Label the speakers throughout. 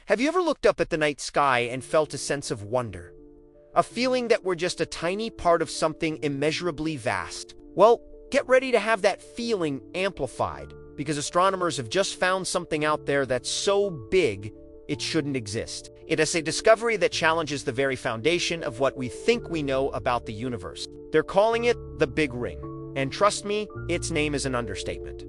Speaker 1: Have you ever looked up at the night sky and felt a sense of wonder? A feeling that we're just a tiny part of something immeasurably vast? Well, get ready to have that feeling amplified, because astronomers have just found something out there that's so big it shouldn't exist. It is a discovery that challenges the very foundation of what we think we know about the universe. They're calling it the Big Ring, and trust me, its name is an understatement.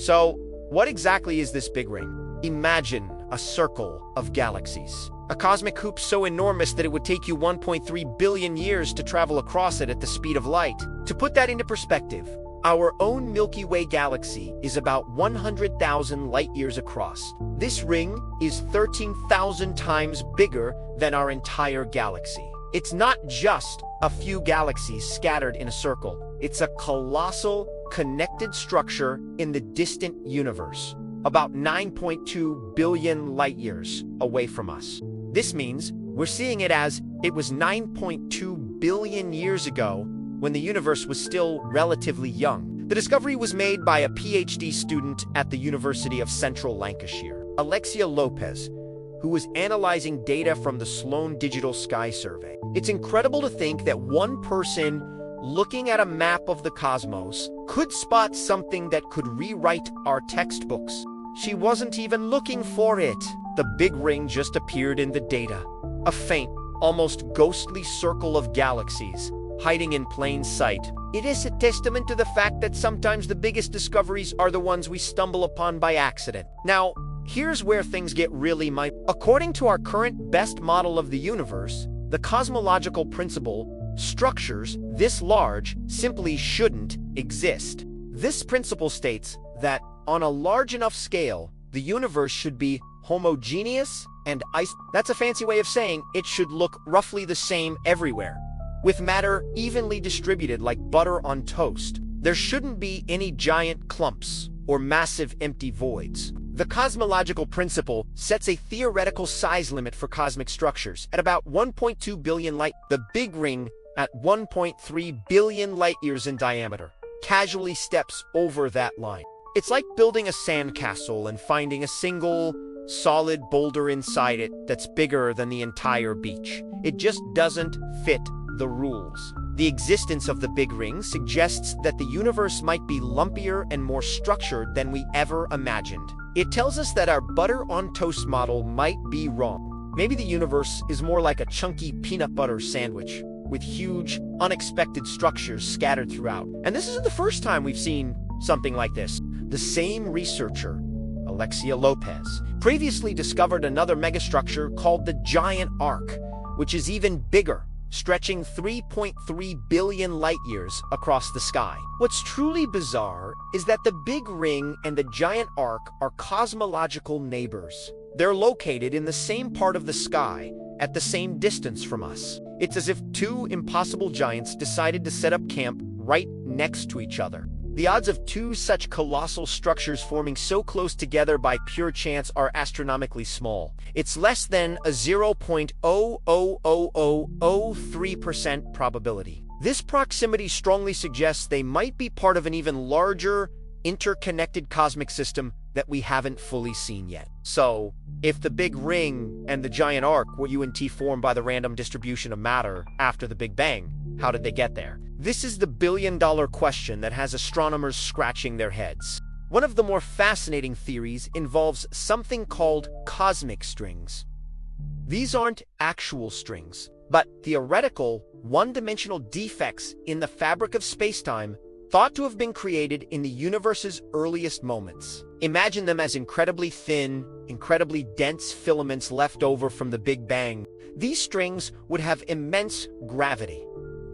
Speaker 1: So, what exactly is this Big Ring? Imagine a circle of galaxies. A cosmic hoop so enormous that it would take you 1.3 billion years to travel across it at the speed of light. To put that into perspective, our own Milky Way galaxy is about 100,000 light-years across. This ring is 13,000 times bigger than our entire galaxy. It's not just a few galaxies scattered in a circle. It's a colossal, connected structure in the distant universe, about 9.2 billion light-years away from us. This means we're seeing it as it was 9.2 billion years ago when the universe was still relatively young. The discovery was made by a PhD student at the University of Central Lancashire, Alexia Lopez, who was analyzing data from the Sloan Digital Sky Survey. It's incredible to think that one person looking at a map of the cosmos could spot something that could rewrite our textbooks. She wasn't even looking for it. The Big Ring just appeared in the data. A faint, almost ghostly circle of galaxies hiding in plain sight. It is a testament to the fact that sometimes the biggest discoveries are the ones we stumble upon by accident. Now, here's where things get really According to our current best model of the universe, the cosmological principle, structures this large simply shouldn't exist. This principle states that on a large enough scale, the universe should be homogeneous and That's a fancy way of saying it should look roughly the same everywhere, with matter evenly distributed like butter on toast. There shouldn't be any giant clumps or massive empty voids. The cosmological principle sets a theoretical size limit for cosmic structures at about 1.2 billion light. The Big Ring, at 1.3 billion light-years in diameter, casually steps over that line. It's like building a sandcastle and finding a single, solid boulder inside it that's bigger than the entire beach. It just doesn't fit the rules. The existence of the Big Ring suggests that the universe might be lumpier and more structured than we ever imagined. It tells us that our butter-on-toast model might be wrong. Maybe the universe is more like a chunky peanut butter sandwich, with huge, unexpected structures scattered throughout. And this isn't the first time we've seen something like this. The same researcher, Alexia Lopez, previously discovered another megastructure called the Giant Arc, which is even bigger, stretching 3.3 billion light-years across the sky. What's truly bizarre is that the Big Ring and the Giant Arc are cosmological neighbors. They're located in the same part of the sky, at the same distance from us. It's as if two impossible giants decided to set up camp right next to each other. The odds of two such colossal structures forming so close together by pure chance are astronomically small. It's less than a 0.00003% probability. This proximity strongly suggests they might be part of an even larger, interconnected cosmic system that we haven't fully seen yet. So, if the Big Ring and the Giant Arc were UNT formed by the random distribution of matter after the Big Bang, how did they get there? This is the billion-dollar question that has astronomers scratching their heads. One of the more fascinating theories involves something called cosmic strings. These aren't actual strings, but theoretical, one-dimensional defects in the fabric of spacetime thought to have been created in the universe's earliest moments. Imagine them as incredibly thin, incredibly dense filaments left over from the Big Bang. These strings would have immense gravity,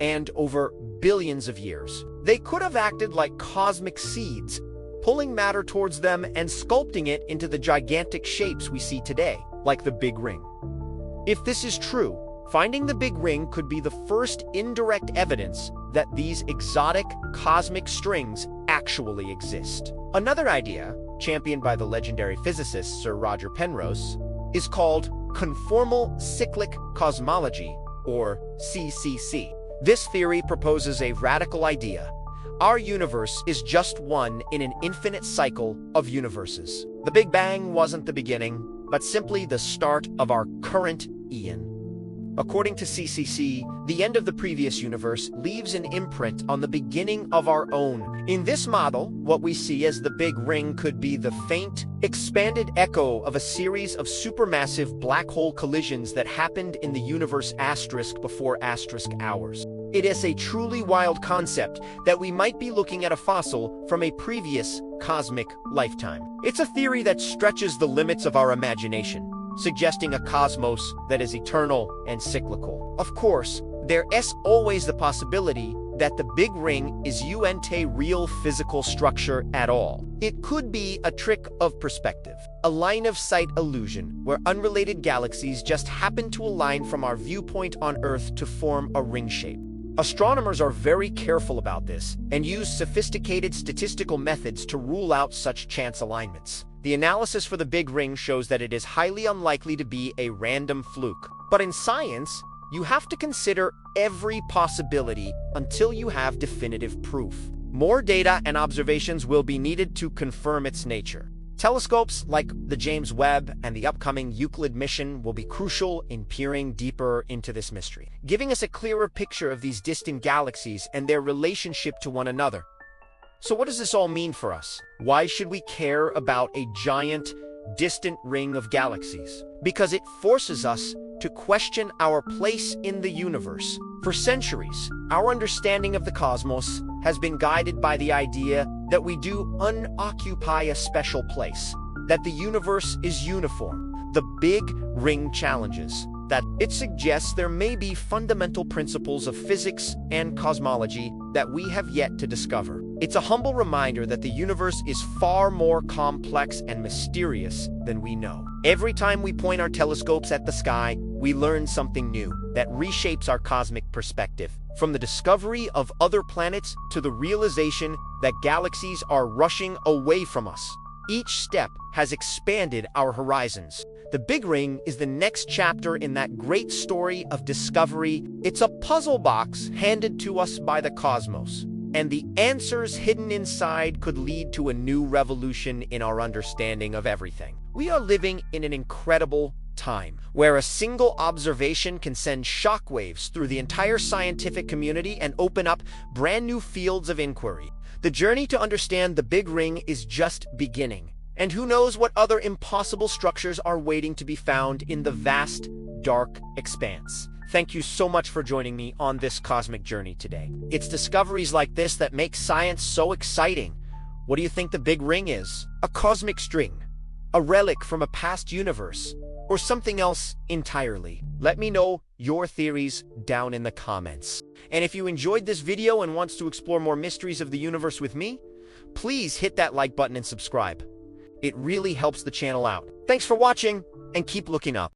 Speaker 1: and over billions of years, they could have acted like cosmic seeds, pulling matter towards them and sculpting it into the gigantic shapes we see today, like the Big Ring. If this is true, finding the Big Ring could be the first indirect evidence that these exotic cosmic strings actually exist. Another idea, championed by the legendary physicist Sir Roger Penrose, is called conformal cyclic cosmology, or CCC. This theory proposes a radical idea. Our universe is just one in an infinite cycle of universes. The Big Bang wasn't the beginning, but simply the start of our current eon. According to CCC, the end of the previous universe leaves an imprint on the beginning of our own. In this model, what we see as the Big Ring could be the faint, expanded echo of a series of supermassive black hole collisions that happened in the universe asterisk before asterisk hours. It is a truly wild concept that we might be looking at a fossil from a previous cosmic lifetime. It's a theory that stretches the limits of our imagination, suggesting a cosmos that is eternal and cyclical. Of course, there is always the possibility that the Big Ring isn't a real physical structure at all. It could be a trick of perspective, a line-of-sight illusion where unrelated galaxies just happen to align from our viewpoint on Earth to form a ring shape. Astronomers are very careful about this and use sophisticated statistical methods to rule out such chance alignments. The analysis for the Big Ring shows that it is highly unlikely to be a random fluke. But in science, you have to consider every possibility until you have definitive proof. More data and observations will be needed to confirm its nature. Telescopes like the James Webb and the upcoming Euclid mission will be crucial in peering deeper into this mystery, giving us a clearer picture of these distant galaxies and their relationship to one another. So what does this all mean for us? Why should we care about a giant, distant ring of galaxies? Because it forces us to question our place in the universe. For centuries, our understanding of the cosmos has been guided by the idea that we do unoccupy a special place, that the universe is uniform. The Big Ring challenges that it suggests there may be fundamental principles of physics and cosmology that we have yet to discover. It's a humble reminder that the universe is far more complex and mysterious than we know. Every time we point our telescopes at the sky, we learn something new that reshapes our cosmic perspective. From the discovery of other planets to the realization that galaxies are rushing away from us, each step has expanded our horizons. The Big Ring is the next chapter in that great story of discovery. It's a puzzle box handed to us by the cosmos, and the answers hidden inside could lead to a new revolution in our understanding of everything. We are living in an incredible time, where a single observation can send shockwaves through the entire scientific community and open up brand new fields of inquiry. The journey to understand the Big Ring is just beginning, and who knows what other impossible structures are waiting to be found in the vast, dark expanse. Thank you so much for joining me on this cosmic journey today. It's discoveries like this that make science so exciting. What do you think the Big Ring is? A cosmic string? A relic from a past universe? Or something else entirely? Let me know your theories down in the comments. And if you enjoyed this video and wants to explore more mysteries of the universe with me, please hit that like button and subscribe. It really helps the channel out. Thanks for watching, and keep looking up.